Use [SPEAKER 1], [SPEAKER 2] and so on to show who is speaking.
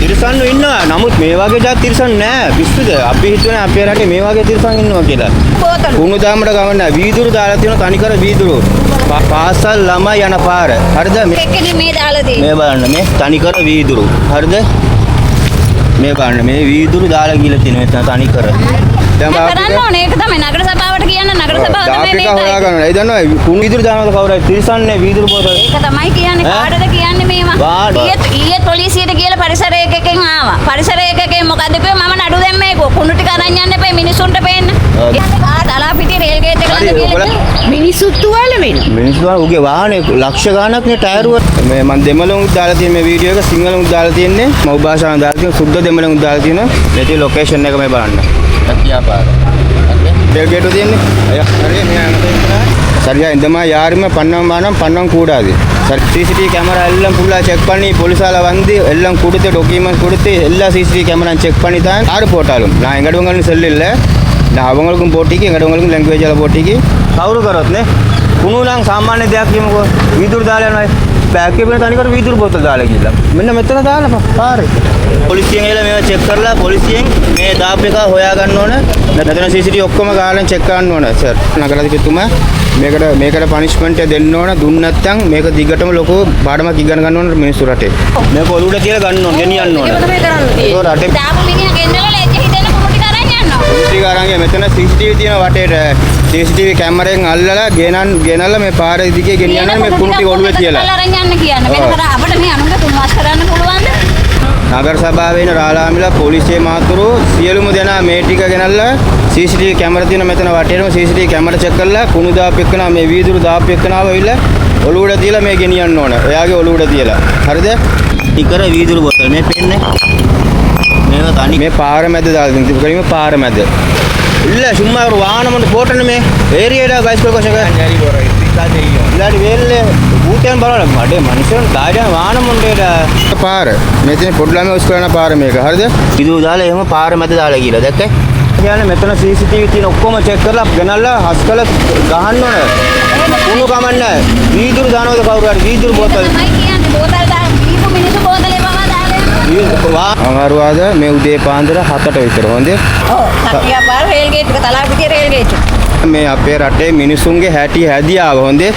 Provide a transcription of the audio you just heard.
[SPEAKER 1] තිරසන්නු ඉන්නවා. නමුත් මේ වගේ જાත් තිරසන් නෑ. පිස්සුද? අපි හිතුවේ අපේ රටේ මේ වගේ තිරසන් ඉන්නවා කියලා. කුණු දාමඩ ගමන වීදුරු දාලා තියෙනවා තනිකර වීදුරු. පාසල් ළමයි යන පාර. හරිද?
[SPEAKER 2] එක්කනේ මේ දාලා තියෙන්නේ.
[SPEAKER 1] මේ බලන්න මේ තනිකර වීදුරු. හරිද? මේ බලන්න මේ වීදුරු දාලා ගිහලා තියෙනවා මෙතන තනිකර. දැන්
[SPEAKER 2] කරන්න ඕනේ ඒක තමයි නගර සභාවට කියන්න නගර සභාව තමයි
[SPEAKER 1] මේක හොයා ගන්න. ඒ දන්නවා කුණු වීදුරු දානවද කවුරුයි තිරසන්නේ වීදුරු බෝතල්.
[SPEAKER 2] ඒක තමයි කියන්නේ කාටද කියන්නේ මේවා. ඊයේ පොලිසියට කියලා පරිසර ඒකකෙන් ආවා. පරිසර ඒකකෙන් මොකද කිව්වේ මම නඩු දැම්මේ කුණු ටික අරන් යන්න එපා මිනිසුන්ට පේන්න. දලා පිටි රේල් ගේට් එක ළඟ කියලා මිනිස්සු තුවාල වෙනවා.
[SPEAKER 1] මිනිස්සු තුවාල උගේ වාහනේ ලක්ෂ ගාණක් නේ ටයරුව. මේ මම දෙමළෙන් දාලා තියෙන මේ වීඩියෝ එක සිංහලෙන් දාලා තියෙන්නේ. මව් භාෂාවෙන් දාලා තියෙන සුද්ධ දෙමළෙන් දාලා තියෙනවා. මේකේ ලොකේෂන් එක මේ බලන්න. Siapa? Rel gate තියෙන්නේ. අය හරිය මෙයා යනවා. சரியா இந்த மாதிரி யாருமே பண்ண கூடாது. சார் சிசிடிவி கேமரா எல்லாம் ஃபுல்லாக செக் பண்ணி போலீஸால் வந்து எல்லாம் கொடுத்து டாக்குமெண்ட் கொடுத்து எல்லா சிசிடிவி கேமரா செக் பண்ணி தான் யார் போட்டாலும் நான் எங்கடவங்கன்னு சொல்லல நான் அவங்களுக்கும் போட்டிக்கு எங்கடவங்களுக்கும் லாங்குவேஜால் போட்டிக்கு කවුරු කරොත් නේ කුණු නම් සාමාන්‍ය දෙයක් කියමුකෝ වීදුරු දාලා යනවා බෑග් එකේ වෙන තනිකර වීදුරු බෝතල් දාලා ගිහලා මෙන්න මෙතන දාලා පාරේ පොලිසියෙන් එලා මේවා චෙක් කරලා පොලිසියෙන් මේ දාප් එක හොයා ගන්න ඕන මෙතන CCTV ඔක්කොම ගාලා චෙක් කරන්න ඕන සර් නගරාධිපතිතුමා මේකට පනිෂ්මන්ට් එක දෙන්න ඕන දුන්න නැත්නම් මේක දිගටම ලොකු පාඩමක් ඉගෙන ගන්න ඕන මිනිස්සු රටේ මේක ඔලුවට තියලා ගන්න ඕන ගෙනියන්න ඕන ඒක තමයි කරන්න තියෙන්නේ රටේ දාපු මිනිහා ගෙන්නලා ලැජ්ජ හිතෙන කුණු ටික අරන් යනවා කුණු ටික අරන් මෙතන CCTV තියෙන වටේට CCTV කැමරෙන් අල්ලලා ගෙනල්ලා මේ පාරේ දිගේ ගෙනියන්න මේ කුණු ටික ඔලුවේ තියලා
[SPEAKER 2] අරන් යන්න කියන්නේ වෙන කර අපිට මේ අනුන්ගේ තුන්වාස් කරන්න පුළුවන්ද
[SPEAKER 1] නගර සභාවේ ඉන්න රාලාමිලා පොලිසිය මාතුරු සියලුම දෙනා මේ ටික ගෙනල්ලා CCTV කැමරා තියෙන මෙතන වටේම CCTV කැමරා චෙක් කරලා කුණු දාපු එක්කනා මේ වීදුරු දාපු එක්කනාව ඇවිල්ලා ඔලුවට තියලා මේ ගෙනියන්න ඕන. එයාගේ ඔලුවට තියලා. හරිද? ටිකර වීදුරු බෝතල් මේ පෙන්නේ. මේක තනි මේ පාර මැද දාලා දෙන්න. ඉතින් පාර මැද. இல்ல சும்மா ஒரு வாகனம் வந்து போட்டணுமே ஏரியாடா கைஸ் கோஷக ஞாரி போறா இதுக்கா தெரியும் இல்லாடி வேல்ல ஊட்டேன் பரவாயில்ல அடே மனுஷன் දාඩිය வாහனம் උන්ඩේට පාර මෙතන පොඩි ළමයි උස් කරන පාර මේක හරිද ඉදු දාලා එහෙම පාර මැද දාලා ගිහලා දැක්කේ කියන්නේ මෙතන CCTV තියෙන ඔක්කොම චෙක් කරලා ගෙනල්ලා හස්කල ගහන්න ඕන කුණු කමන්න වීදුරු දානවද කවුරු හරි වීදුරු බෝතල්
[SPEAKER 2] තමයි කියන්නේ බෝතල් දාන දීපු මිනිස්සු බෝතලේ පවා දාලා
[SPEAKER 1] අමාරුවාද මේ උදේ පාන්දර 7ට විතර හොඳේ
[SPEAKER 2] ඔව් සත්‍යා පාර රේල් ගේට් එක තලා පිටියේ රේල් ගේට්
[SPEAKER 1] මේ අපේ රටේ මිනිසුන්ගේ හැටි හැදියාව හොඳේ